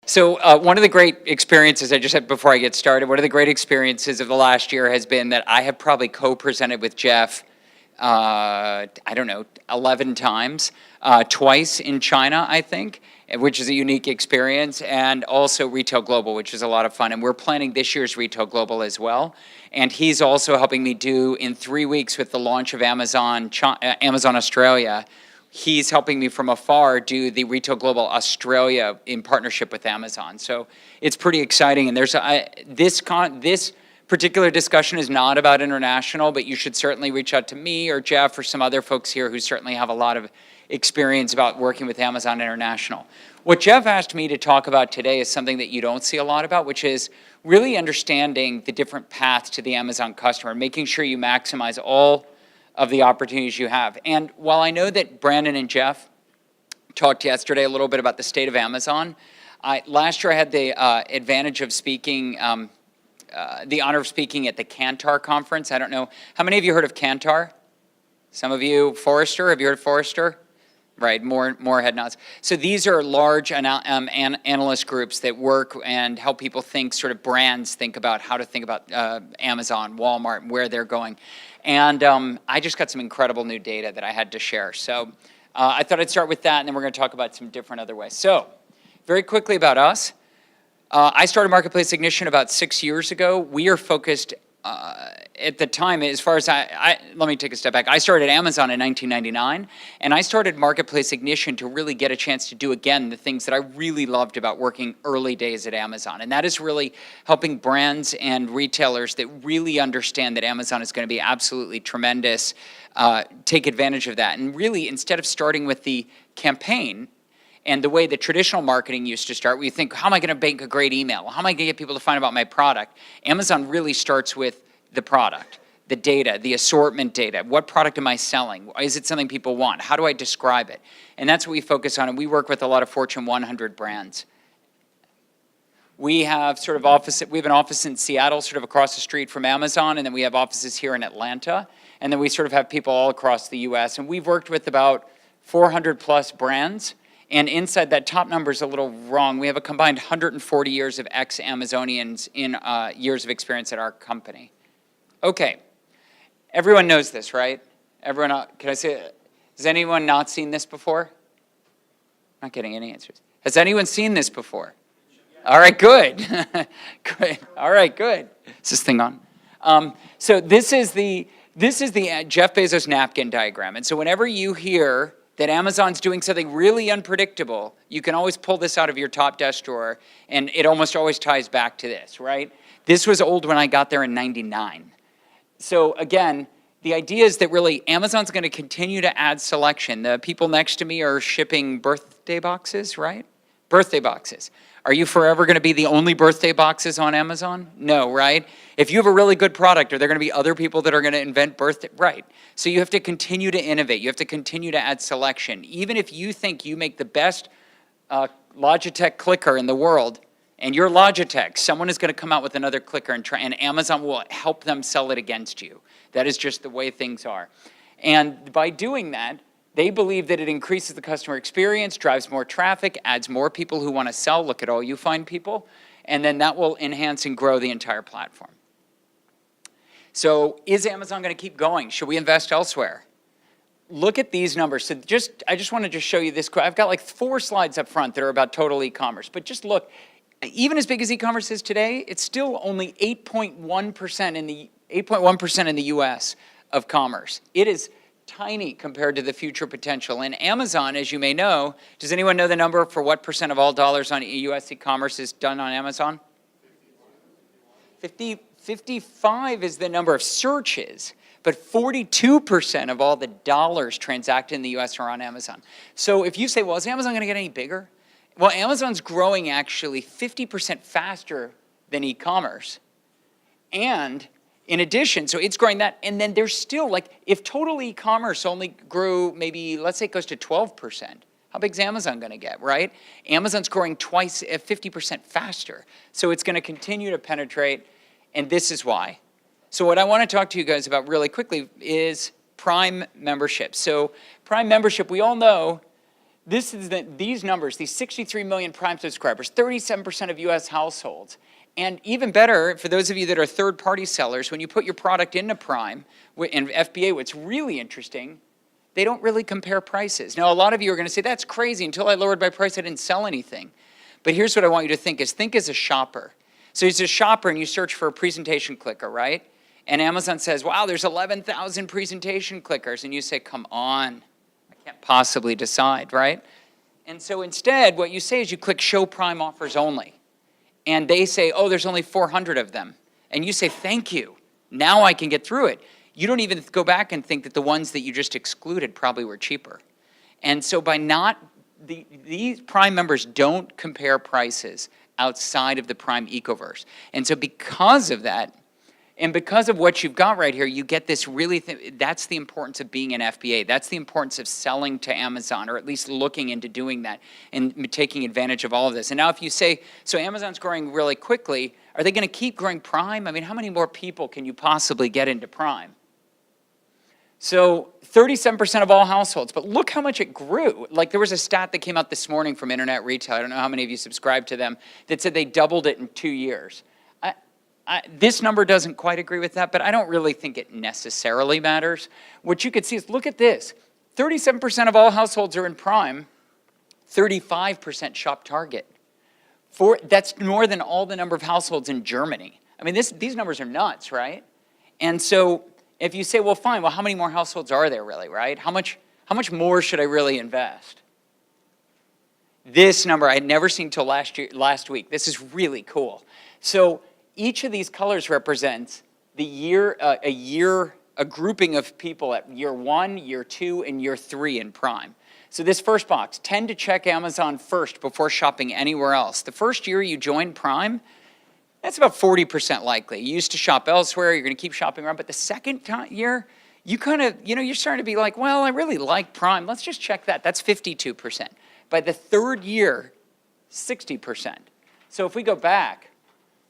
So one of the great experiences I just had before I get started, one of the great experiences of the last year has been that I have probably co-presented with Jeff, I don't know, 11 times, twice in China, I think, which is a unique experience, and also Retail Global, which is a lot of fun. And we're planning this year's Retail Global as well. And he's also helping me do, in 3 weeks with the launch of Amazon Australia, he's helping me from afar do the Retail Global Australia in partnership with Amazon. So it's pretty exciting. And there's this particular discussion is not about international, but you should certainly reach out to me or Jeff or some other folks here who certainly have a lot of experience about working with Amazon International. What Jeff asked me to talk about today is something that you don't see a lot about, which is really understanding the different paths to the Amazon customer, making sure you maximize all of the opportunities you have. And while I know that Brandon and Jeff talked yesterday a little bit about the state of Amazon, last year I had the advantage of speaking, the honor of speaking at the Kantar conference. I don't know, how many of you heard of Kantar? Some of you, Forrester, have you heard of Forrester? Right, more head nods. So these are large analyst groups that work and help people think, sort of brands think about how to think about Amazon, Walmart, where they're going. And I just got some incredible new data that I had to share. So I thought I'd start with that, and then we're going to talk about some different other ways. So very quickly about us. I started Marketplace Ignition about 6 years ago. We are focused at the time, as far as let me take a step back. I started Amazon in 1999, and I started Marketplace Ignition to really get a chance to do, again, the things that I really loved about working early days at Amazon. And that is really helping brands and retailers that really understand that Amazon is going to be absolutely tremendous, take advantage of that. And really, instead of starting with the campaign, and the way that traditional marketing used to start, where you think, how am I going to make a great email? How am I going to get people to find about my product? Amazon really starts with the product, the data, the assortment data. What product am I selling? Is it something people want? How do I describe it? And that's what we focus on, and we work with a lot of Fortune 100 brands. We have we have an office in Seattle, sort of across the street from Amazon, and then we have offices here in Atlanta, and then we sort of have people all across the US, and we've worked with about 400 plus brands. And inside that top number is a little wrong. We have a combined 140 years of ex-Amazonians in years of experience at our company. Okay, everyone knows this, right? Everyone, can I say it? Has anyone not seen this before? Not getting any answers. Has anyone seen this before? All right, good. Good. All right, good. Is this thing on? So this is the Jeff Bezos napkin diagram. And so whenever you hear that Amazon's doing something really unpredictable, you can always pull this out of your top desk drawer, and it almost always ties back to this, right? This was old when I got there in '99. So again, the idea is that really Amazon's going to continue to add selection. The people next to me are shipping birthday boxes, right? Birthday boxes. Are you forever going to be the only birthday boxes on Amazon? No, right? If you have a really good product, are there going to be other people that are going to invent birthday? Right. So you have to continue to innovate. You have to continue to add selection. Even if you think you make the best Logitech clicker in the world, and you're Logitech, someone is going to come out with another clicker and Amazon will help them sell it against you. That is just the way things are. And by doing that, they believe that it increases the customer experience, drives more traffic, adds more people who want to sell. Look at all you fine people. And then that will enhance and grow the entire platform. So is Amazon going to keep going? Should we invest elsewhere? Look at these numbers. So I just want to just show you this. I've got like 4 slides up front that are about total e-commerce. But just look, even as big as e-commerce is today, it's still only 8.1% in the US of commerce. It is tiny compared to the future potential. And Amazon, as you may know, does anyone know the number for what % of all dollars on US e-commerce is done on Amazon? 55 is the number of searches, but 42% of all the dollars transacted in the US are on Amazon. So if you say, well, is Amazon going to get any bigger? Well, Amazon's growing actually 50% faster than e-commerce. And in addition, so it's growing that, and then there's still, like, if total e-commerce only grew maybe, let's say it goes to 12%, how big is Amazon going to get, right? Amazon's growing twice, 50% faster. So it's going to continue to penetrate, and this is why. So what I want to talk to you guys about really quickly is Prime membership. So Prime membership, we all know these numbers, these 63 million Prime subscribers, 37% of US households. And even better, for those of you that are third-party sellers, when you put your product into Prime, in FBA, what's really interesting, they don't really compare prices. Now, a lot of you are going to say, that's crazy. Until I lowered my price, I didn't sell anything. But here's what I want you to think as a shopper. So as a shopper, and you search for a presentation clicker, right? And Amazon says, wow, there's 11,000 presentation clickers. And you say, come on. Can't possibly decide, right? And so instead, what you say is you click Show Prime Offers Only. And they say, oh, there's only 400 of them. And you say, thank you. Now I can get through it. You don't even go back and think that the ones that you just excluded probably were cheaper. And so by not, these Prime members don't compare prices outside of the Prime Ecoverse. And so because of that, and because of what you've got right here, you get this really, that's the importance of being an FBA. That's the importance of selling to Amazon, or at least looking into doing that and taking advantage of all of this. And now if you say, so Amazon's growing really quickly, are they going to keep growing Prime? I mean, how many more people can you possibly get into Prime? So 37% of all households, but look how much it grew. Like there was a stat that came out this morning from Internet Retail, I don't know how many of you subscribe to them, that said they doubled it in 2 years. This number doesn't quite agree with that, but I don't really think it necessarily matters. What you could see is, look at this. 37% of all households are in Prime, 35% shop Target. That's more than all the number of households in Germany. I mean, these numbers are nuts, right? And so if you say, well, fine, well, how many more households are there really, right? How much more should I really invest? This number I had never seen till last week. This is really cool. So each of these colors represents the year, a grouping of people at year 1, year 2, and year 3 in Prime. So this first box, tend to check Amazon first before shopping anywhere else. The first year you join Prime, that's about 40% likely. You used to shop elsewhere, you're gonna keep shopping around, but the second year, you kind of, you're starting to be like, well, I really like Prime, let's just check that. That's 52%. By the third year, 60%. So if we go back,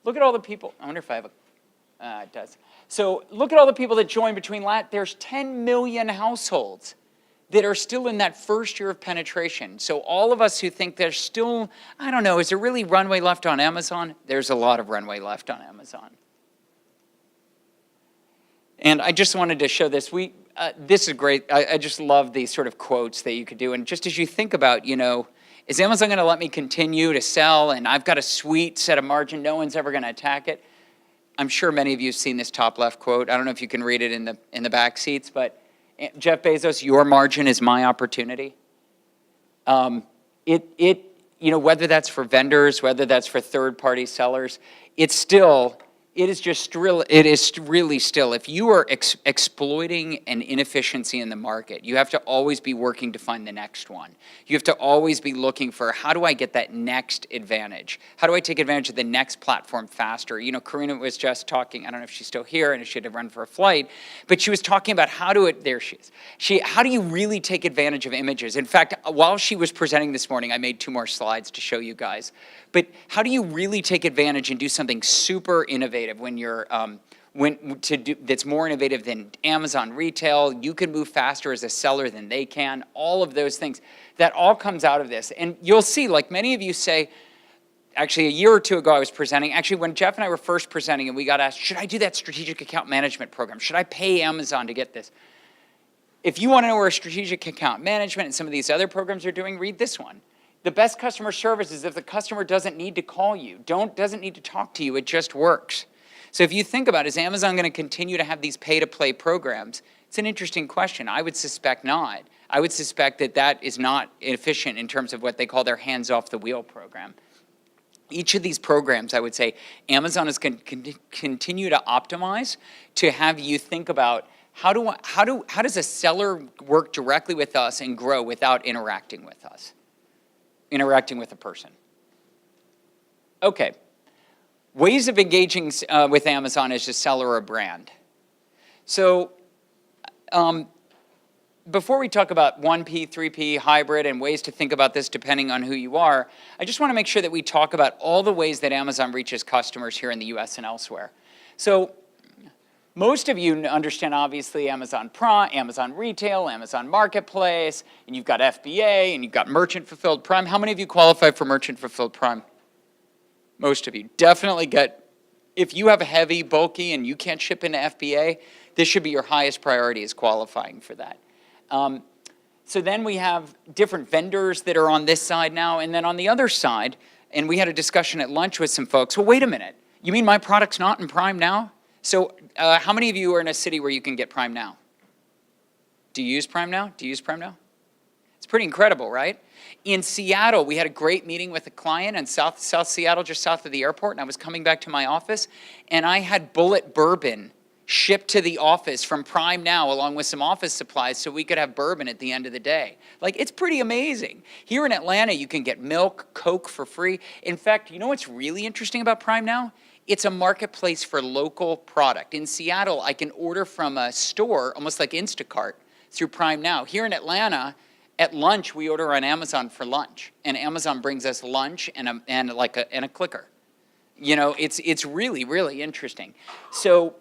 look at all the people, I wonder if I have a, it does. So look at all the people that joined between, there's 10 million households that are still in that first year of penetration. So all of us who think there's still, I don't know, is there really runway left on Amazon? There's a lot of runway left on Amazon. And I just wanted to show this. This is great. I just love these sort of quotes that you could do. And just as you think about, is Amazon going to let me continue to sell and I've got a sweet set of margin, no one's ever going to attack it? I'm sure many of you have seen this top left quote. I don't know if you can read it in the back seats, but Jeff Bezos, your margin is my opportunity. Whether that's for vendors, whether that's for third-party sellers, it is really still, if you are exploiting an inefficiency in the market, you have to always be working to find the next one. You have to always be looking for, how do I get that next advantage? How do I take advantage of the next platform faster? Karina was just talking, I don't know if she's still here and if she had to run for a flight, but she was talking about how do you really take advantage of images? In fact, while she was presenting this morning, I made 2 more slides to show you guys. But how do you really take advantage and do something super innovative when you're that's more innovative than Amazon retail? You can move faster as a seller than they can. All of those things, that all comes out of this. And you'll see, like many of you say, actually a year or 2 ago I was presenting, actually when Jeff and I were first presenting and we got asked, should I do that strategic account management program? Should I pay Amazon to get this? If you want to know where strategic account management and some of these other programs are doing, read this one. The best customer service is if the customer doesn't need to call you, doesn't need to talk to you, it just works. So if you think about, is Amazon going to continue to have these pay-to-play programs? It's an interesting question. I would suspect not. I would suspect that is not efficient in terms of what they call their hands-off-the-wheel program. Each of these programs, I would say, Amazon is going to continue to optimize to have you think about how does a seller work directly with us and grow without interacting with us? Interacting with a person. Okay. Ways of engaging with Amazon as a seller or brand. So before we talk about 1P, 3P, hybrid, and ways to think about this depending on who you are, I just want to make sure that we talk about all the ways that Amazon reaches customers here in the US and elsewhere. So Most of you understand, obviously, Amazon Prime, Amazon Retail, Amazon Marketplace, and you've got FBA, and you've got Merchant Fulfilled Prime. How many of you qualify for Merchant Fulfilled Prime? Most of you. Definitely get, if you have a heavy, bulky, and you can't ship into FBA, this should be your highest priority, is qualifying for that. So then we have different vendors that are on this side now, and then on the other side, and we had a discussion at lunch with some folks, well, wait a minute, you mean my product's not in Prime now? So how many of you are in a city where you can get Prime Now? Do you use Prime Now? Do you use Prime Now? It's pretty incredible, right? In Seattle, we had a great meeting with a client in South Seattle, just south of the airport, and I was coming back to my office, and I had Bullet Bourbon shipped to the office from Prime Now along with some office supplies so we could have bourbon at the end of the day. Like, it's pretty amazing. Here in Atlanta, you can get milk, Coke for free. In fact, you know what's really interesting about Prime Now? It's a marketplace for local product. In Seattle, I can order from a store, almost like Instacart, through Prime Now. Here in Atlanta, at lunch, we order on Amazon for lunch, and Amazon brings us lunch and a clicker. You know, it's really, really interesting. So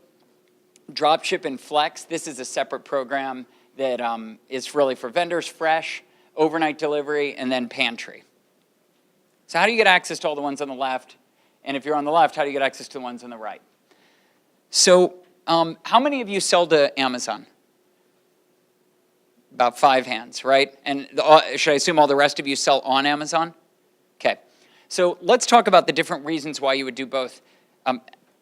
Dropship and Flex, this is a separate program that is really for vendors, fresh, overnight delivery, and then pantry. So how do you get access to all the ones on the left? And if you're on the left, how do you get access to the ones on the right? So how many of you sell to Amazon? About 5 hands, right? And should I assume all the rest of you sell on Amazon? Okay. So let's talk about the different reasons why you would do both.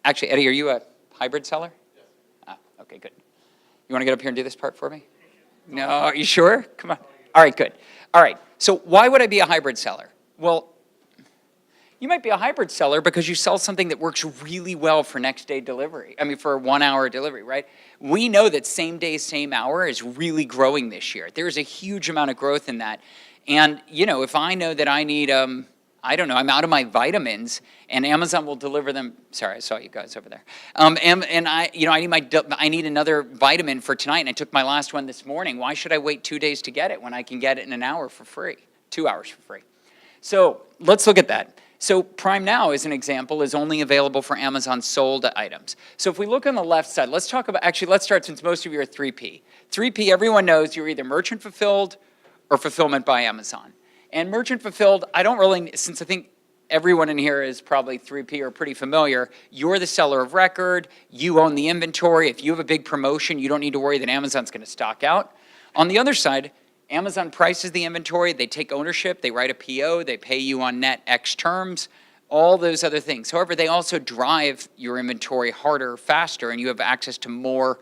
Actually, Eddie, are you a hybrid seller? Yes. Ah, okay, good. You want to get up here and do this part for me? No, are you sure? Come on. All right, good. All right, so why would I be a hybrid seller? Well, you might be a hybrid seller because you sell something that works really well for next day delivery. I mean, for 1 hour delivery, right? We know that same day, same hour is really growing this year. There's a huge amount of growth in that. And, you know, if I know that I need, I don't know, I'm out of my vitamins and Amazon will deliver them. Sorry, I saw you guys over there. And I, you know, I need another vitamin for tonight and I took my last one this morning. Why should I wait 2 days to get it when I can get it in an hour for free, 2 hours for free? So let's look at that. So Prime Now, as an example, is only available for Amazon sold items. So if we look on the left side, let's talk about, actually, let's start since most of you are 3P. 3P, everyone knows you're either merchant fulfilled or fulfillment by Amazon. And merchant fulfilled, I don't really, since I think everyone in here is probably 3P or pretty familiar, you're the seller of record, you own the inventory. If you have a big promotion, you don't need to worry that Amazon's going to stock out. On the other side, Amazon prices the inventory, they take ownership, they write a PO, they pay you on net X terms, all those other things. However, they also drive your inventory harder, faster, and you have access to more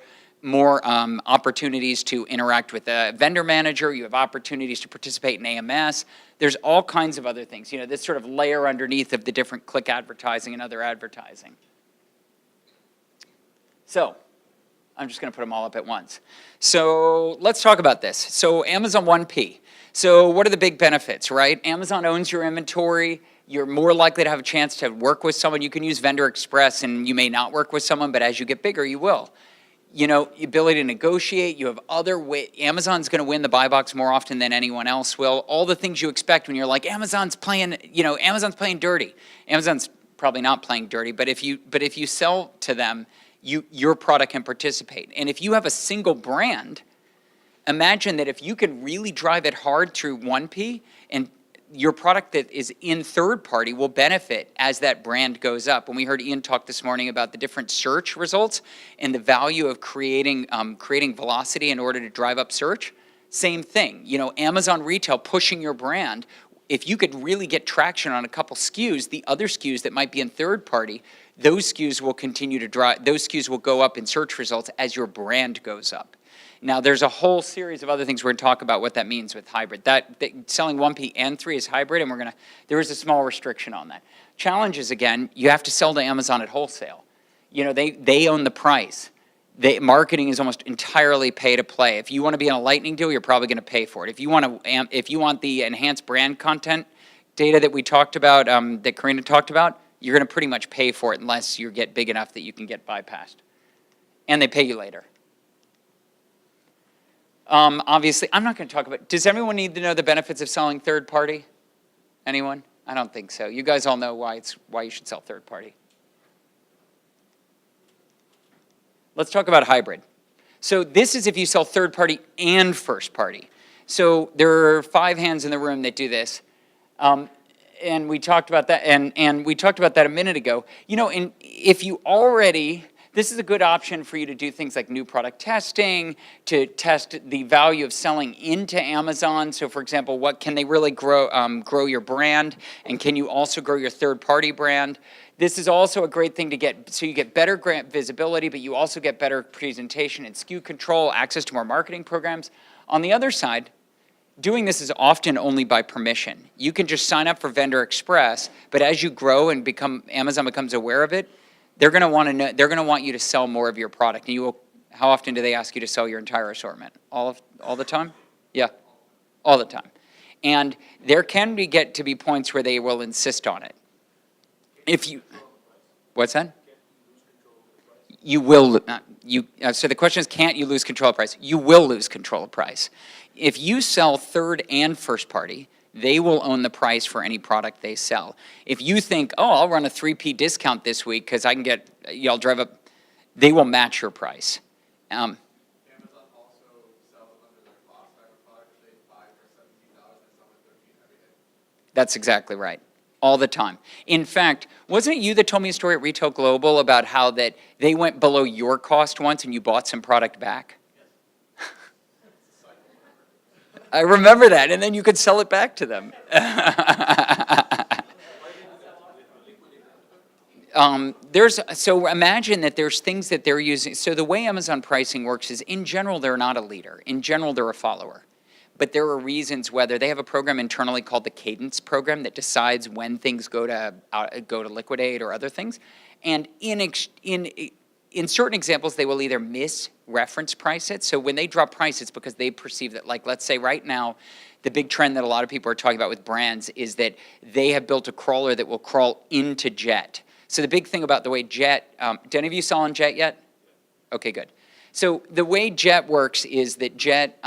opportunities to interact with a vendor manager. You have opportunities to participate in AMS. There's all kinds of other things. You know, this sort of layer underneath of the different click advertising and other advertising. So I'm just going to put them all up at once. So let's talk about this. So Amazon 1P. So what are the big benefits, right? Amazon owns your inventory. You're more likely to have a chance to work with someone. You can use Vendor Express, and you may not work with someone, but as you get bigger, you will. You know, the ability to negotiate. You have other ways. Amazon's going to win the buy box more often than anyone else will. All the things you expect when you're like, Amazon's playing, you know, Amazon's playing dirty. Amazon's probably not playing dirty, but if you sell to them, your product can participate. And if you have a single brand, imagine that if you can really drive it hard through 1P, and your product that is in third party will benefit as that brand goes up. When we heard Ian talk this morning about the different search results and the value of creating velocity in order to drive up search, same thing. You know, Amazon Retail pushing your brand, if you could really get traction on a couple SKUs, the other SKUs that might be in third party, those SKUs will continue to drive, those SKUs will go up in search results as your brand goes up. Now, there's a whole series of other things we're going to talk about what that means with hybrid. That selling 1P and 3 is hybrid, and there is a small restriction on that. Challenges, again, you have to sell to Amazon at wholesale. You know, they own the price. Marketing is almost entirely pay to play. If you want to be in a lightning deal, you're probably going to pay for it. If you want the enhanced brand content data that we talked about, that Karina talked about, you're going to pretty much pay for it unless you get big enough that you can get bypassed. And they pay you later. Obviously, I'm not going to talk about, does everyone need to know the benefits of selling third party? Anyone? I don't think so. You guys all know why you should sell third party. Let's talk about hybrid. So this is if you sell third party and first party. So there are 5 hands in the room that do this. And we talked about that, and we talked about that a minute ago. You know, and if you already, this is a good option for you to do things like new product testing, to test the value of selling into Amazon. So for example, what can they really grow your brand, and can you also grow your third party brand? This is also a great thing to get, so you get better grant visibility, but you also get better presentation and SKU control, access to more marketing programs. On the other side, doing this is often only by permission. You can just sign up for Vendor Express, but as you grow and Amazon becomes aware of it, they're going to want to know, they're going to want you to sell more of your product. And you will, how often do they ask you to sell your entire assortment? All the time? Yeah, all the time. And there can get to be points where they will insist on it. If you, what's that? You will, so the question is, can't you lose control of price? You will lose control of price. If you sell third and first party, they will own the price for any product they sell. If you think, oh, I'll run a 3P discount this week because I can get, I'll drive up, they will match your price. Amazon also sells under their cost type of product. If they buy for $17 and sell for $13 every day. That's exactly right. All the time. In fact, wasn't it you that told me a story at Retail Global about how that they went below your cost once and you bought some product back? Yes. I remember that, and then you could sell it back to them. So imagine that there's things that they're using. So the way Amazon pricing works is, in general, they're not a leader. In general, they're a follower. But there are reasons whether they have a program internally called the Cadence program that decides when things go to liquidate or other things. And in certain examples, they will either misreference price it. So when they drop price, it's because they perceive that, like, let's say right now, the big trend that a lot of people are talking about with brands is that they have built a crawler that will crawl into Jet. So the big thing about the way Jet, do any of you saw on Jet yet? Okay, good. So the way Jet works is that Jet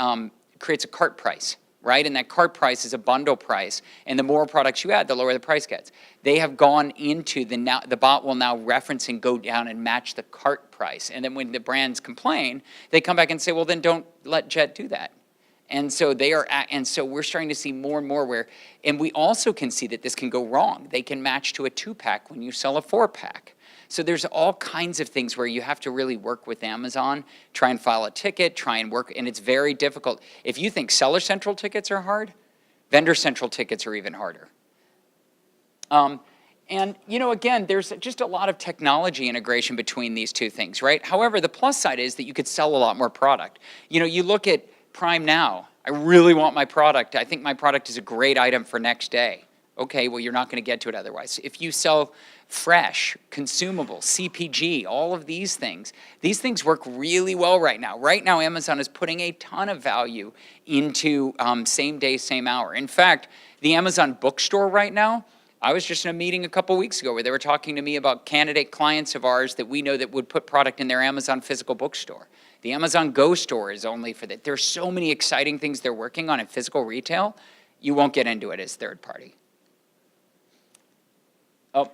creates a cart price, right? And that cart price is a bundle price. And the more products you add, the lower the price gets. They have gone into the bot will now reference and go down and match the cart price. And then when the brands complain, they come back and say, well, then don't let Jet do that. And so we're starting to see more and more where, and we also can see that this can go wrong. They can match to a 2-pack when you sell a 4-pack. So there's all kinds of things where you have to really work with Amazon, try and file a ticket, try and work, and it's very difficult. If you think Seller Central tickets are hard, Vendor Central tickets are even harder. And, you know, again, there's just a lot of technology integration between these two things, right? However, the plus side is that you could sell a lot more product. You know, you look at Prime Now. I really want my product. I think my product is a great item for next day. Okay, well, you're not going to get to it otherwise. If you sell fresh, consumable, CPG, all of these things work really well right now. Right now, Amazon is putting a ton of value into same day, same hour. In fact, the Amazon bookstore right now, I was just in a meeting a couple weeks ago where they were talking to me about candidate clients of ours that we know that would put product in their Amazon physical bookstore. The Amazon Go store is only for that. There's so many exciting things they're working on in physical retail, you won't get into it as third party. Oh,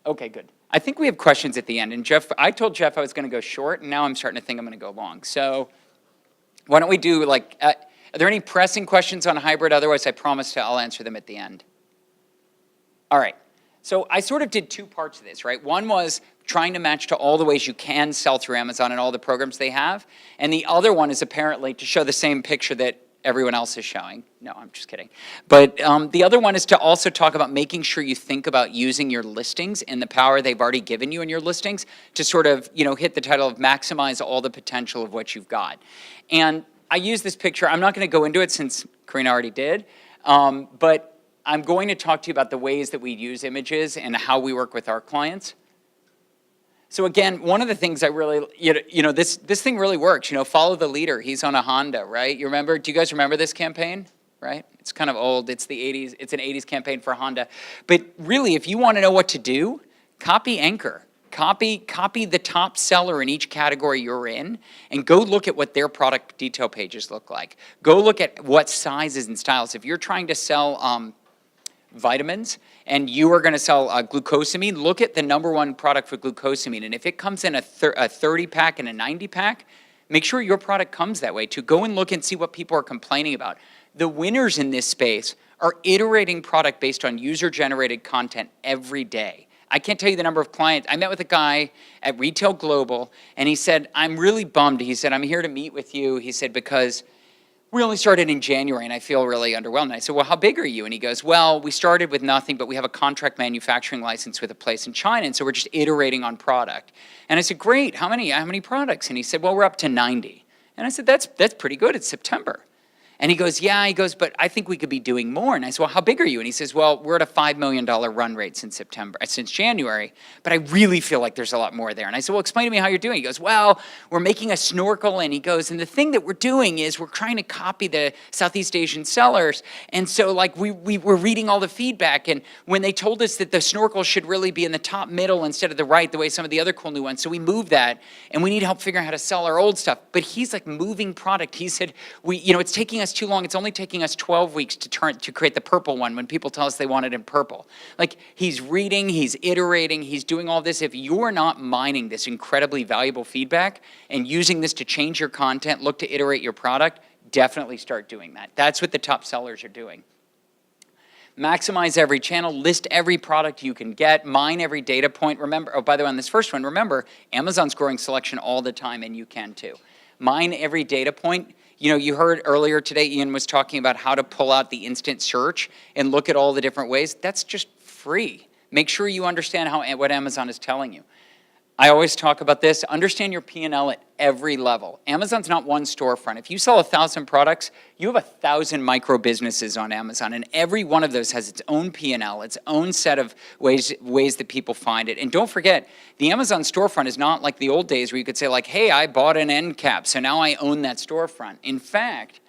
okay, good. I think we have questions at the end. And Jeff, I told Jeff I was going to go short, and now I'm starting to think I'm going to go long. So why don't we do, like, are there any pressing questions on hybrid? Otherwise, I promise I'll answer them at the end. All right. So I sort of did 2 parts of this, right? One was trying to match to all the ways you can sell through Amazon and all the programs they have. And the other one is apparently to show the same picture that everyone else is showing. No, I'm just kidding. But the other one is to also talk about making sure you think about using your listings and the power they've already given you in your listings to sort of, you know, hit the title of maximize all the potential of what you've got. And I use this picture. I'm not going to go into it since Karina already did. But I'm going to talk to you about the ways that we use images and how we work with our clients. So again, one of the things I really, you know, this thing really works. You know, follow the leader. He's on a Honda, right? You remember? Do you guys remember this campaign? Right? It's kind of old. It's the 80s. It's an 80s campaign for Honda. But really, if you want to know what to do, copy Anchor. Copy the top seller in each category you're in, and go look at what their product detail pages look like. Go look at what sizes and styles. If you're trying to sell vitamins, and you are going to sell glucosamine, look at the #1 product for glucosamine. And if it comes in a 30-pack and a 90-pack, make sure your product comes that way too. Go and look and see what people are complaining about. The winners in this space are iterating product based on user-generated content every day. I can't tell you the number of clients. I met with a guy at Retail Global, and he said, I'm really bummed. He said, I'm here to meet with you. He said, because we only started in January, and I feel really underwhelmed. And I said, well, how big are you? And he goes, well, we started with nothing, but we have a contract manufacturing license with a place in China, and so we're just iterating on product. And I said, great, how many products? And he said, well, we're up to 90. And I said, that's pretty good, it's September. And he goes, yeah, he goes, but I think we could be doing more. And I said, well, how big are you? And he says, well, we're at a $5 million run rate since January, but I really feel like there's a lot more there. And I said, well, explain to me how you're doing. He goes, well, we're making a snorkel. And he goes, and the thing that we're doing is we're trying to copy the Southeast Asian sellers. And so like we were reading all the feedback. And when they told us that the snorkel should really be in the top middle instead of the right, the way some of the other cool new ones. So we moved that, and we need help figuring out how to sell our old stuff. But he's like moving product. He said, it's taking us too long. It's only taking us 12 weeks to create the purple one when people tell us they want it in purple. Like, he's reading, he's iterating, he's doing all this. If you're not mining this incredibly valuable feedback and using this to change your content, look to iterate your product, definitely start doing that. That's what the top sellers are doing. Maximize every channel, list every product you can get, mine every data point. Remember, oh, by the way, on this first one, remember, Amazon's growing selection all the time, and you can too. Mine every data point. You heard earlier today, Ian was talking about how to pull out the instant search and look at all the different ways. That's just free. Make sure you understand what Amazon is telling you. I always talk about this. Understand your P&L at every level. Amazon's not one storefront. If you sell 1,000 products, you have 1,000 micro businesses on Amazon, and every one of those has its own P&L, its own set of ways that people find it. And don't forget, the Amazon storefront is not like the old days where you could say like, hey, I bought an end cap, so now I own that storefront. In fact,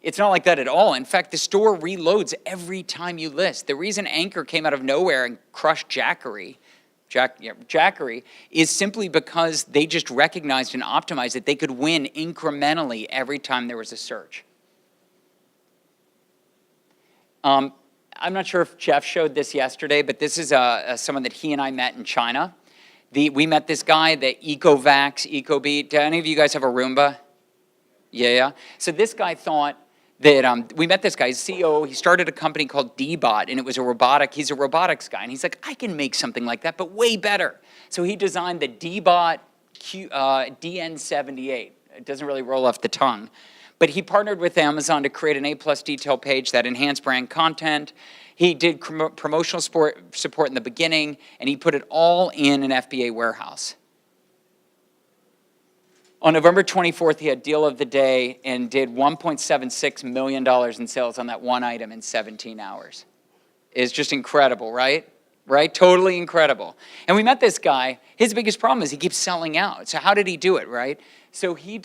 it's not like that at all. In fact, the store reloads every time you list. The reason Anchor came out of nowhere and crushed Jackery is simply because they just recognized and optimized that they could win incrementally every time there was a search. I'm not sure if Jeff showed this yesterday, but this is someone that he and I met in China. We met this guy, the Ecovacs, Ecobee. Do any of you guys have a Roomba? Yeah. So this guy thought that we met this guy, he's CEO, he started a company called D-Bot, and it was he's a robotics guy, and he's like, I can make something like that, but way better. So he designed the D-Bot DN78. It doesn't really roll off the tongue. But he partnered with Amazon to create an A+ detail page that enhanced brand content. He did promotional support in the beginning, and he put it all in an FBA warehouse. On November 24th, he had deal of the day and did $1.76 million in sales on that one item in 17 hours. It's just incredible, right? Right? Totally incredible. And we met this guy. His biggest problem is he keeps selling out. So how did he do it, right? So he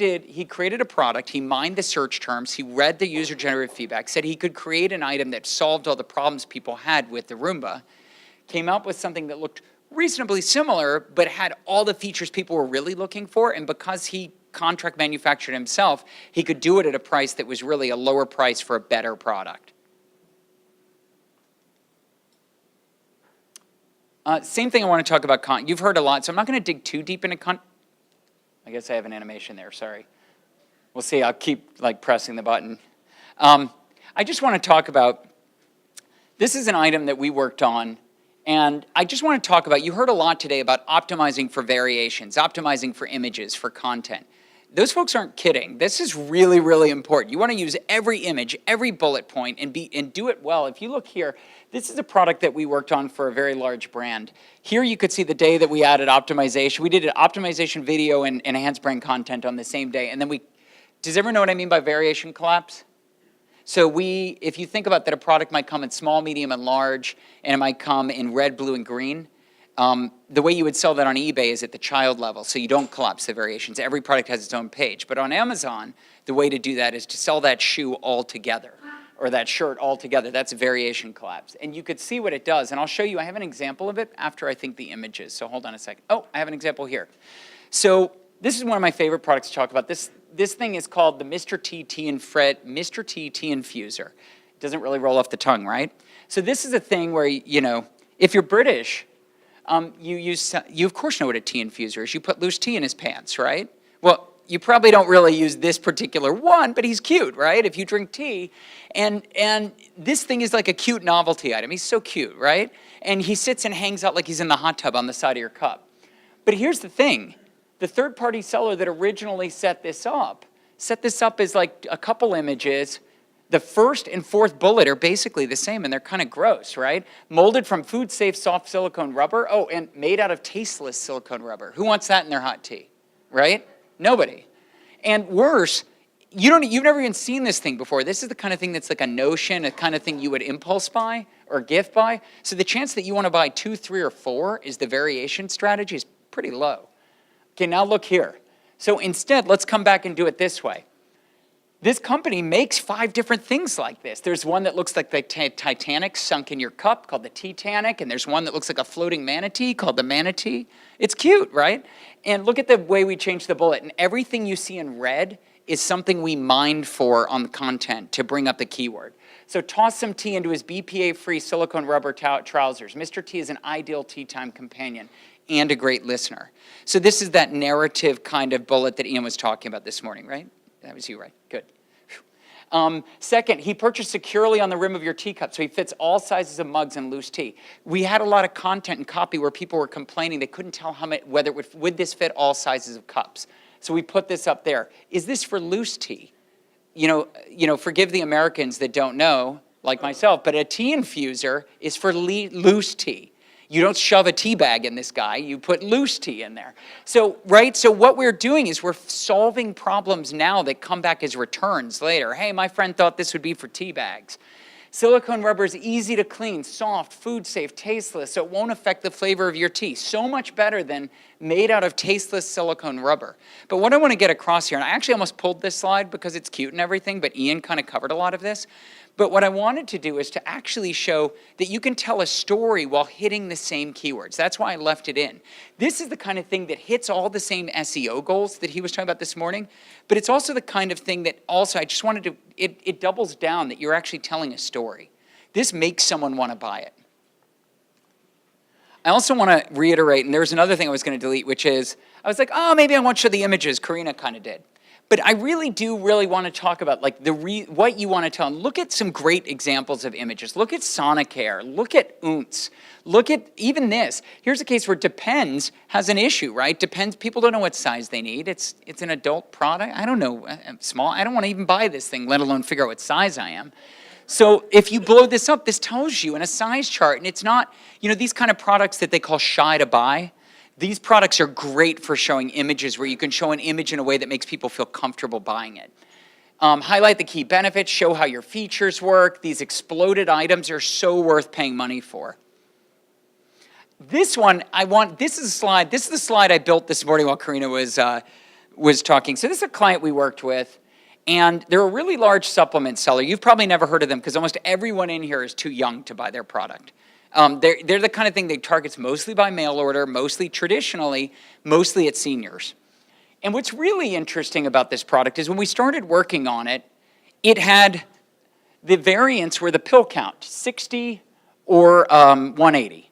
created a product, he mined the search terms, he read the user-generated feedback, said he could create an item that solved all the problems people had with the Roomba, came up with something that looked reasonably similar, but had all the features people were really looking for, and because he contract manufactured himself, he could do it at a price that was really a lower price for a better product. Same thing I want to talk about content. You've heard a lot, so I'm not going to dig too deep into content. I guess I have an animation there, sorry. We'll see, I'll keep pressing the button. I just want to talk about, this is an item that we worked on. And I just want to talk about, you heard a lot today about optimizing for variations, optimizing for images, for content. Those folks aren't kidding. This is really, really important. You want to use every image, every bullet point, and do it well. If you look here, this is a product that we worked on for a very large brand. Here you could see the day that we added optimization. We did an optimization video and enhanced brand content on the same day. And then does everyone know what I mean by variation collapse? So if you think about that, a product might come in small, medium, and large, and it might come in red, blue, and green. The way you would sell that on eBay is at the child level, so you don't collapse the variations. Every product has its own page. But on Amazon, the way to do that is to sell that shoe all together, or that shirt all together. That's a variation collapse. And you could see what it does. And I'll show you, I have an example of it after I think the images. So hold on a second. Oh, I have an example here. So this is one of my favorite products to talk about. This thing is called the Mr. T Tea and Fred Mr. T Tea Infuser. It doesn't really roll off the tongue, right? So this is a thing where, you know, if you're British, you of course know what a tea infuser is. You put loose tea in his pants, right? Well, you probably don't really use this particular one, but he's cute, right? If you drink tea, and this thing is like a cute novelty item. He's so cute, right? And he sits and hangs out like he's in the hot tub on the side of your cup. But here's the thing. The third-party seller that originally set this up as like a couple images. The first and fourth bullet are basically the same, and they're kind of gross, right? Molded from food-safe soft silicone rubber. Oh, and made out of tasteless silicone rubber. Who wants that in their hot tea, right? Nobody. And worse, you've never even seen this thing before. This is the kind of thing that's like a notion, a kind of thing you would impulse buy or gift buy. So the chance that you want to buy 2, 3, or 4 is the variation strategy is pretty low. Okay, now look here. So instead, let's come back and do it this way. This company makes 5 different things like this. There's one that looks like the Titanic sunk in your cup called the Titanic, and there's one that looks like a floating manatee called the Manatee. It's cute, right? And look at the way we changed the bullet. And everything you see in red is something we mined for on the content to bring up the keyword. So toss some tea into his BPA-free silicone rubber trousers. Mr. T is an ideal tea time companion and a great listener. So this is that narrative kind of bullet that Ian was talking about this morning, right? That was you, right? Good. Second, he purchased securely on the rim of your teacup, so he fits all sizes of mugs and loose tea. We had a lot of content and copy where people were complaining they couldn't tell how whether would this fit all sizes of cups. So we put this up there. Is this for loose tea? You know, forgive the Americans that don't know, like myself, but a tea infuser is for loose tea. You don't shove a tea bag in this guy, you put loose tea in there. So, right, so what we're doing is we're solving problems now that come back as returns later. Hey, my friend thought this would be for tea bags. Silicone rubber is easy to clean, soft, food safe, tasteless, so it won't affect the flavor of your tea. So much better than made out of tasteless silicone rubber. But what I want to get across here, and I actually almost pulled this slide because it's cute and everything, but Ian kind of covered a lot of this. But what I wanted to do is to actually show that you can tell a story while hitting the same keywords. That's why I left it in. This is the kind of thing that hits all the same SEO goals that he was talking about this morning, but it's also the kind of thing that also I just wanted to, it doubles down that you're actually telling a story. This makes someone want to buy it. I also want to reiterate, and there's another thing I was going to delete, which is, I was like, oh, maybe I won't show the images. Karina kind of did. But I really do want to talk about like what you want to tell. And look at some great examples of images. Look at Sonicare. Look at Ounce. Look at even this. Here's a case where Depends has an issue, right? Depends. People don't know what size they need. It's an adult product. I don't know. Small. I don't want to even buy this thing, let alone figure out what size I am. So if you blow this up, this tells you in a size chart. And it's not, you know, these kind of products that they call shy to buy. These products are great for showing images where you can show an image in a way that makes people feel comfortable buying it. Highlight the key benefits, show how your features work. These exploded items are so worth paying money for. This one, this is the slide I built this morning while Karina was talking. So this is a client we worked with, and they're a really large supplement seller. You've probably never heard of them because almost everyone in here is too young to buy their product. They're the kind of thing they targets mostly by mail order, mostly traditionally, mostly at seniors. And what's really interesting about this product is when we started working on it, it had the variants were the pill count, 60 or 180.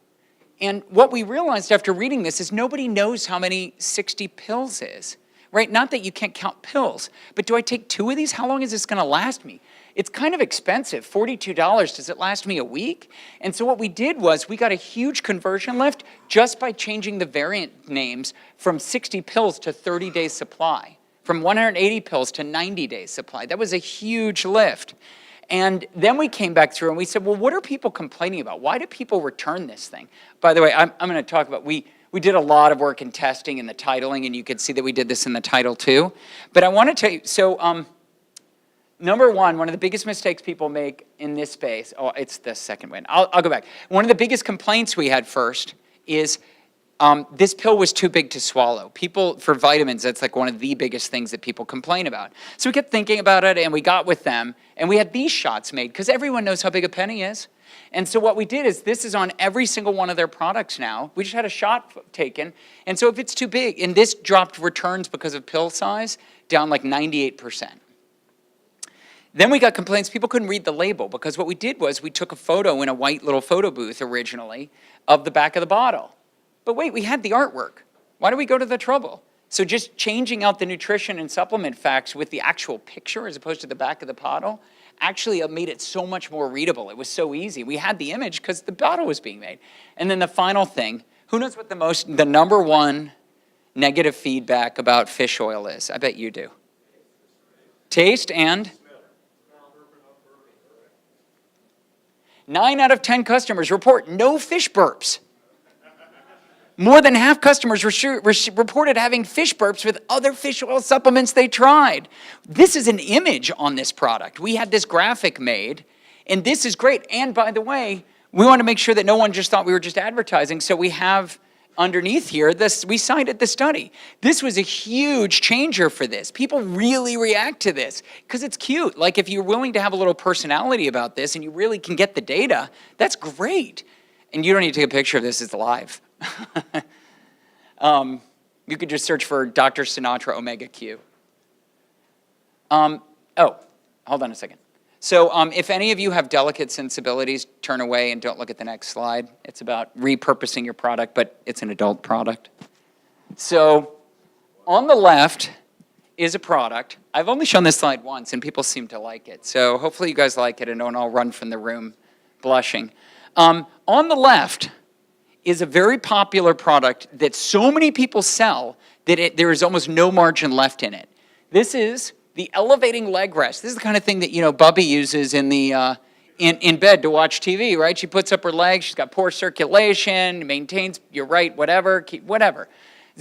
And what we realized after reading this is nobody knows how many 60 pills is, right? Not that you can't count pills, but do I take 2 of these? How long is this going to last me? It's kind of expensive, $42. Does it last me a week? And so what we did was we got a huge conversion lift just by changing the variant names from 60 pills to 30 days supply, from 180 pills to 90 days supply. That was a huge lift. And then we came back through and we said, well, what are people complaining about? Why do people return this thing? By the way, I'm going to talk about, we did a lot of work in testing and the titling, and you could see that we did this in the title too. But I want to tell you, so number one of the biggest mistakes people make in this space, oh, it's the second one. I'll go back. One of the biggest complaints we had first is this pill was too big to swallow. People, for vitamins, that's like one of the biggest things that people complain about. So we kept thinking about it, and we got with them, and we had these shots made, because everyone knows how big a penny is. And so what we did is this is on every single one of their products now. We just had a shot taken. And so if it's too big, and this dropped returns because of pill size down like 98%. Then we got complaints, people couldn't read the label, because what we did was we took a photo in a white little photo booth originally of the back of the bottle. But wait, we had the artwork. Why do we go to the trouble? So just changing out the nutrition and supplement facts with the actual picture as opposed to the back of the bottle actually made it so much more readable. It was so easy. We had the image because the bottle was being made. And then the final thing, who knows what the number one negative feedback about fish oil is? I bet you do. Taste and? 9 out of 10 customers report no fish burps. More than half customers reported having fish burps with other fish oil supplements they tried. This is an image on this product. We had this graphic made, and this is great. And by the way, we want to make sure that no one just thought we were just advertising, so we have underneath here, we cited the study. This was a huge changer for this. People really react to this because it's cute. Like if you're willing to have a little personality about this and you really can get the data, that's great. And you don't need to take a picture of this, it's live. You could just search for Dr. Sinatra Omega Q. Oh, hold on a second. So if any of you have delicate sensibilities, turn away and don't look at the next slide. It's about repurposing your product, but it's an adult product. So on the left is a product. I've only shown this slide once, and people seem to like it. So hopefully you guys like it and don't all run from the room blushing. On the left is a very popular product that so many people sell that there is almost no margin left in it. This is the elevating leg rest. This is the kind of thing that, you know, Bubby uses in the in bed to watch TV, right? She puts up her legs, she's got poor circulation, maintains, you're right, whatever.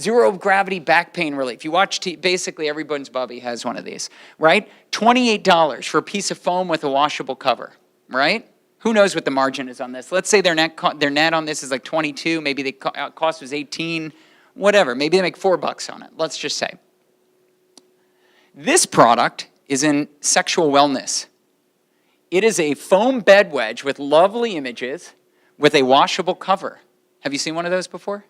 Zero gravity back pain relief. You watch basically everyone's Bubby has one of these, right? $28 for a piece of foam with a washable cover, right? Who knows what the margin is on this? Let's say their net on this is like 22, maybe the cost was 18, whatever. Maybe they make $4 on it, let's just say. This product is in sexual wellness. It is a foam bed wedge with lovely images with a washable cover. Have you seen one of those before?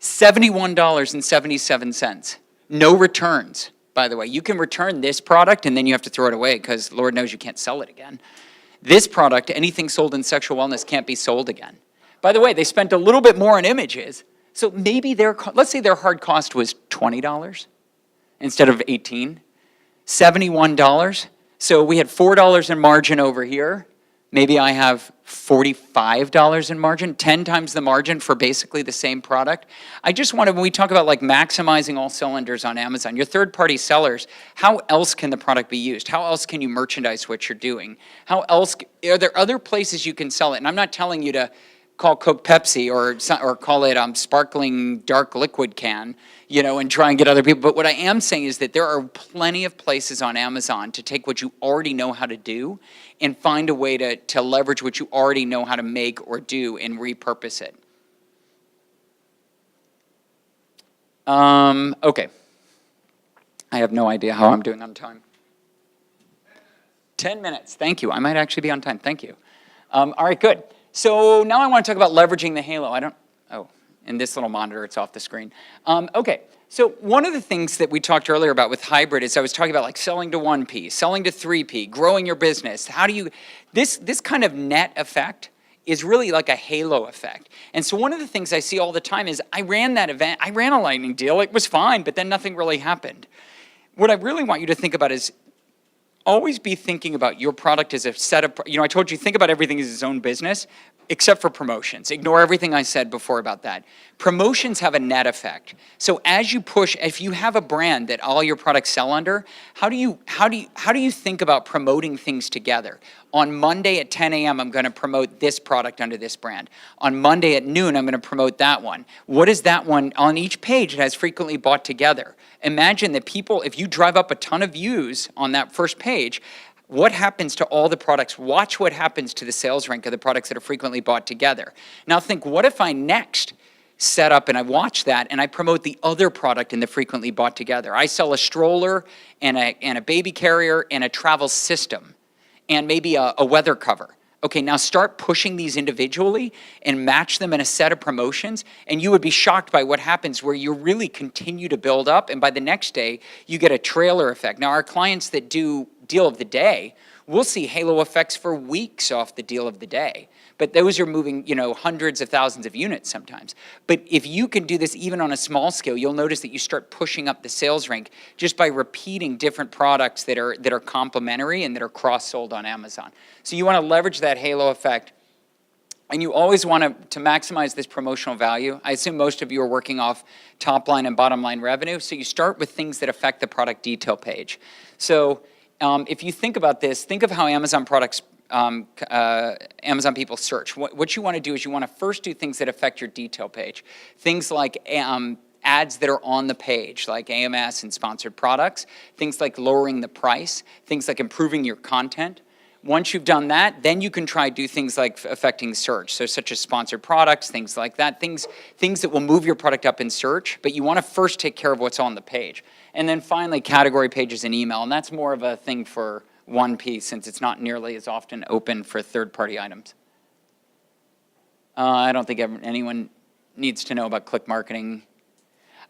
$71.77. No returns, by the way. You can return this product and then you have to throw it away because Lord knows you can't sell it again. This product, anything sold in sexual wellness, can't be sold again. By the way, they spent a little bit more on images. So maybe let's say their hard cost was $20 instead of $18. $71. So we had $4 in margin over here. Maybe I have $45 in margin, 10 times the margin for basically the same product. I just wanted, when we talk about like maximizing all cylinders on Amazon, your third-party sellers, how else can the product be used? How else can you merchandise what you're doing? How else, are there other places you can sell it? And I'm not telling you to call Coke Pepsi or call it sparkling dark liquid can, you know, and try and get other people. But what I am saying is that there are plenty of places on Amazon to take what you already know how to do and find a way to leverage what you already know how to make or do and repurpose it. Okay. I have no idea how I'm doing on time. 10 minutes. Thank you. I might actually be on time. Thank you. All right, good. So now I want to talk about leveraging the halo. In this little monitor, it's off the screen. Okay, so one of the things that we talked earlier about with hybrid is I was talking about like selling to 1P, selling to 3P, growing your business. How do you, this kind of net effect is really like a halo effect. And so one of the things I see all the time is I ran that event, I ran a lightning deal, it was fine, but then nothing really happened. What I really want you to think about is always be thinking about your product as a set of, you know, I told you, think about everything as its own business, except for promotions. Ignore everything I said before about that. Promotions have a net effect. So as you push, if you have a brand that all your products sell under, how do you think about promoting things together? On Monday at 10 a.m., I'm going to promote this product under this brand. On Monday at noon, I'm going to promote that one. What is that one? On each page, it has frequently bought together. Imagine that people, if you drive up a ton of views on that first page, what happens to all the products? Watch what happens to the sales rank of the products that are frequently bought together. Now think, what if I next set up and I watch that and I promote the other product in the frequently bought together? I sell a stroller and a baby carrier and a travel system and maybe a weather cover. Okay, now start pushing these individually and match them in a set of promotions, and you would be shocked by what happens where you really continue to build up, and by the next day, you get a trailer effect. Now, our clients that do deal of the day, we'll see halo effects for weeks off the deal of the day. But those are moving, hundreds of thousands of units sometimes. But if you can do this even on a small scale, you'll notice that you start pushing up the sales rank just by repeating different products that are complementary and that are cross-sold on Amazon. So you want to leverage that halo effect. And you always want to maximize this promotional value. I assume most of you are working off top line and bottom line revenue. So you start with things that affect the product detail page. So if you think about this, think of how Amazon products, Amazon people search. What you want to do is you want to first do things that affect your detail page. Things like ads that are on the page, like AMS and sponsored products. Things like lowering the price. Things like improving your content. Once you've done that, then you can try to do things like affecting search, so such as sponsored products, things like that, things that will move your product up in search, but you want to first take care of what's on the page. And then finally, category pages and email, and that's more of a thing for 1P since it's not nearly as often open for third-party items. I don't think anyone needs to know about click marketing.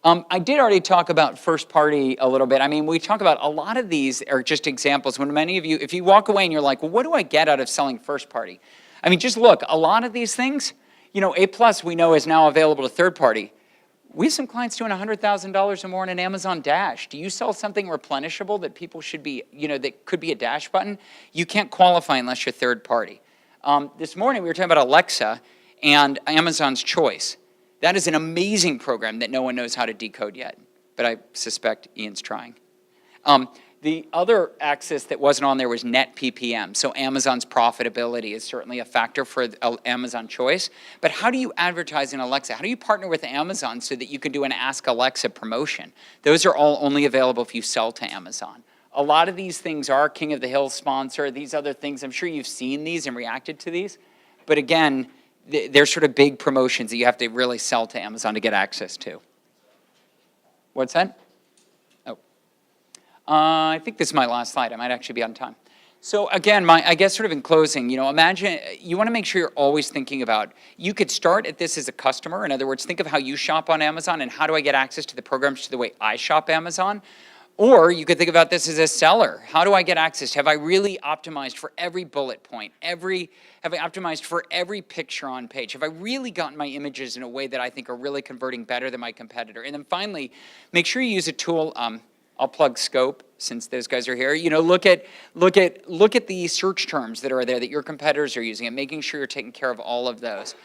I did already talk about first party a little bit. I mean, we talk about a lot of these are just examples. When many of you, if you walk away and you're like, well, what do I get out of selling first party? I mean, just look, a lot of these things, A+ we know is now available to third party. We have some clients doing $100,000 or more in an Amazon Dash. Do you sell something replenishable that people should be, that could be a Dash button? You can't qualify unless you're third party. This morning we were talking about Alexa and Amazon's Choice. That is an amazing program that no one knows how to decode yet, but I suspect Ian's trying. The other axis that wasn't on there was net PPM. So Amazon's profitability is certainly a factor for Amazon Choice. But how do you advertise in Alexa? How do you partner with Amazon so that you can do an Ask Alexa promotion? Those are all only available if you sell to Amazon. A lot of these things are King of the Hill sponsor, these other things. I'm sure you've seen these and reacted to these. But again, they're sort of big promotions that you have to really sell to Amazon to get access to. What's that? Oh. I think this is my last slide. I might actually be on time. So again, I guess sort of in closing, imagine, you want to make sure you're always thinking about, you could start at this as a customer. In other words, think of how you shop on Amazon and how do I get access to the programs to the way I shop Amazon? Or you could think about this as a seller. How do I get access? Have I really optimized for every bullet point? Have I optimized for every picture on page? Have I really gotten my images in a way that I think are really converting better than my competitor? And then finally, make sure you use a tool. I'll plug Scope since those guys are here. Look at the search terms that are there that your competitors are using and making sure you're taking care of all of those.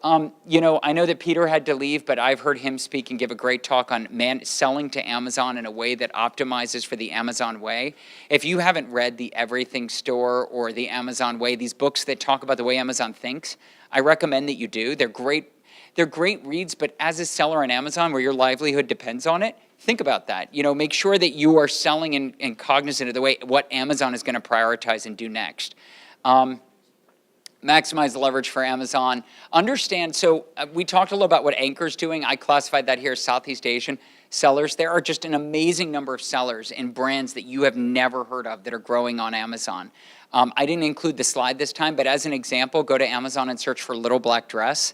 I know that Peter had to leave, but I've heard him speak and give a great talk on selling to Amazon in a way that optimizes for the Amazon way. If you haven't read the Everything Store or the Amazon Way, these books that talk about the way Amazon thinks, I recommend that you do. They're great reads, but as a seller on Amazon where your livelihood depends on it, think about that. Make sure that you are selling and cognizant of the way what Amazon is going to prioritize and do next. Maximize the leverage for Amazon. Understand, so we talked a little about what Anchor's doing. I classified that here as Southeast Asian sellers. There are just an amazing number of sellers and brands that you have never heard of that are growing on Amazon. I didn't include the slide this time, but as an example, go to Amazon and search for Little Black Dress.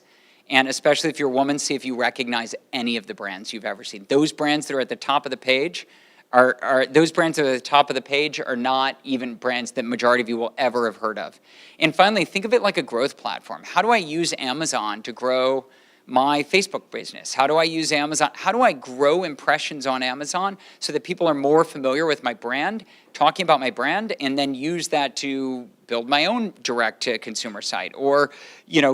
And especially if you're a woman, see if you recognize any of the brands you've ever seen. Those brands that are at the top of the page those brands that are at the top of the page are not even brands that majority of you will ever have heard of. And finally, think of it like a growth platform. How do I use Amazon to grow my Facebook business? How do I use Amazon? How do I grow impressions on Amazon so that people are more familiar with my brand, talking about my brand, and then use that to build my own direct-to-consumer site or,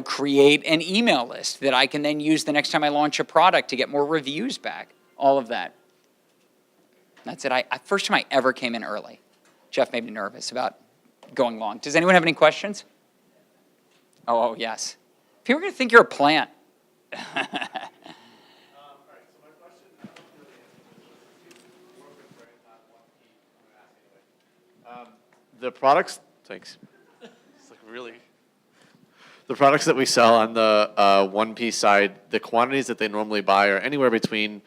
create an email list that I can then use the next time I launch a product to get more reviews back, all of that. That's it. First time I ever came in early. Jeff made me nervous about going long. Does anyone have any questions? Oh, yes. People are going to think you're a plant. All right, so my question, I don't really answer this. Work with brand, not one key. I'm going to ask anyway. The products, thanks. It's like really. The products that we sell on the 1P side, the quantities that they normally buy are anywhere between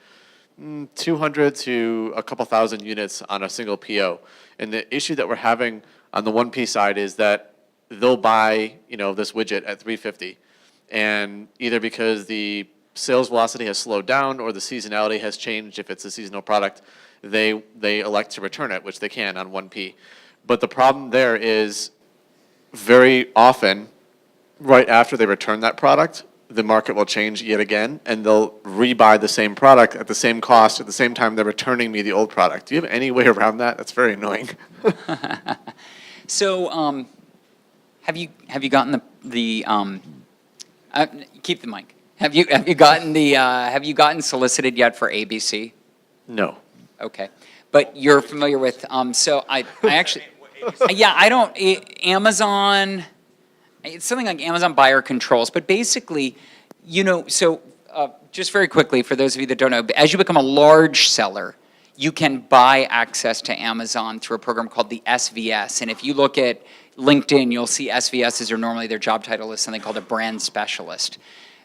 200 to a couple thousand units on a single PO. And the issue that we're having on the 1P side is that they'll buy, this widget at $350. And either because the sales velocity has slowed down or the seasonality has changed, if it's a seasonal product, they elect to return it, which they can on 1P. But the problem there is very often, right after they return that product, the market will change yet again, and they'll rebuy the same product at the same cost at the same time they're returning me the old product. Do you have any way around that? That's very annoying. So, have you gotten keep the mic. Have you gotten solicited yet for ABC? No. Okay, but you're familiar with, so I actually, yeah, I don't, Amazon, it's something like Amazon Buyer Controls, but basically, so just very quickly, for those of you that don't know, as you become a large seller, you can buy access to Amazon through a program called the SVS, and if you look at LinkedIn, you'll see SVSs are normally, their job title is something called a brand specialist.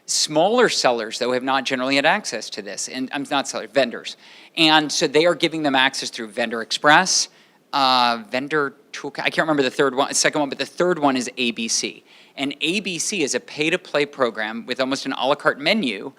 Smaller sellers, though, have not generally had access to this, and I'm not sellers, vendors. And so they are giving them access through Vendor Express, Vendor Toolkit, I can't remember the second one, but the third one is ABC. And ABC is a pay-to-play program with almost an a la carte menu,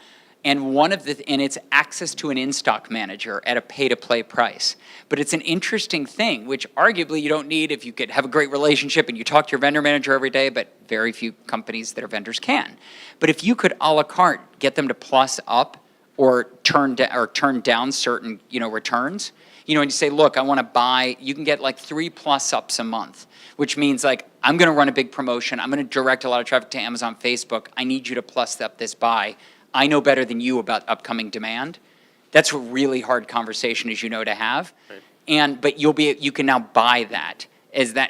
and it's access to an in-stock manager at a pay-to-play price. But it's an interesting thing, which arguably you don't need if you could have a great relationship and you talk to your vendor manager every day, but very few companies that are vendors can. But if you could a la carte get them to plus up or turn down certain, returns, and you say, look, I want to buy, you can get like 3 plus ups a month, which means like, I'm going to run a big promotion. I'm going to direct a lot of traffic to Amazon, Facebook. I need you to plus up this buy. I know better than you about upcoming demand. That's a really hard conversation, as you know, to have. Right. But you can now buy that.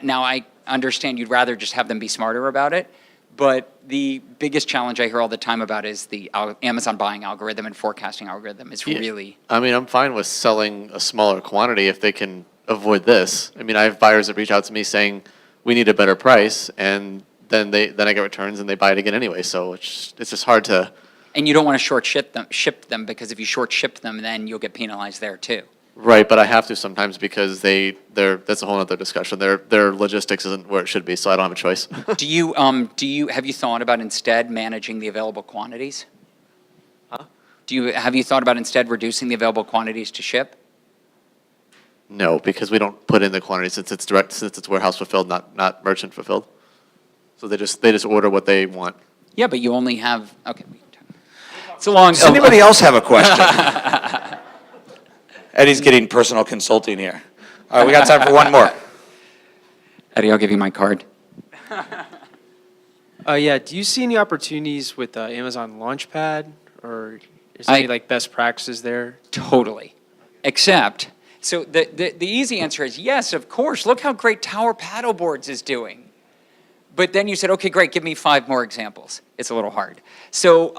Now I understand you'd rather just have them be smarter about it, but the biggest challenge I hear all the time about is the Amazon buying algorithm and forecasting algorithm is really. I mean, I'm fine with selling a smaller quantity if they can avoid this. I mean, I have buyers that reach out to me saying, we need a better price, and then I get returns and they buy it again anyway. So it's just hard to. And you don't want to ship them because if you short ship them, then you'll get penalized there too. Right, but I have to sometimes because that's a whole other discussion. Their logistics isn't where it should be, so I don't have a choice. have you thought about instead managing the available quantities? Huh? Have you thought about instead reducing the available quantities to ship? No, because we don't put in the quantity since it's warehouse fulfilled, not merchant fulfilled. So they just order what they want. Yeah, but you only have, okay. It's a long. Does anybody else have a question? Eddie's getting personal consulting here. All right, we got time for one more. Eddie, I'll give you my card. Yeah, do you see any opportunities with Amazon Launchpad, or is there any like best practices there? Totally. Except, so the easy answer is yes, of course. Look how great Tower Paddleboards is doing. But then you said, okay, great, give me 5 more examples. It's a little hard. So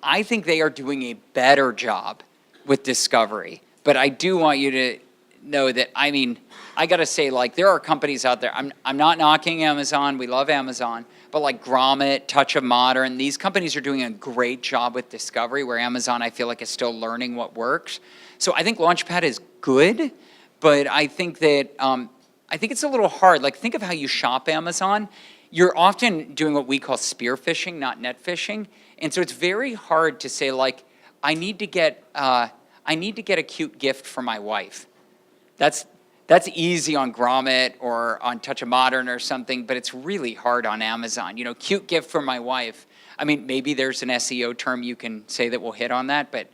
I think they are doing a better job with discovery. But I do want you to know that, I mean, I got to say, like, there are companies out there. I'm not knocking Amazon. We love Amazon. But like Grommet, Touch of Modern, these companies are doing a great job with discovery, where Amazon, I feel like, is still learning what works. So I think Launchpad is good, but I think that it's a little hard. Like, think of how you shop Amazon. You're often doing what we call spear fishing, not net fishing. And so it's very hard to say, like, I need to get a cute gift for my wife. That's easy on Grommet or on Touch of Modern or something, but it's really hard on Amazon. Cute gift for my wife. I mean, maybe there's an SEO term you can say that will hit on that, but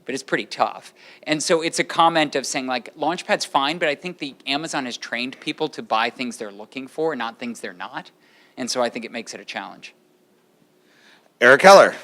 it's pretty tough. And so it's a comment of saying, like, Launchpad's fine, but I think the Amazon has trained people to buy things they're looking for, not things they're not. And so I think it makes it a challenge. Eric Heller.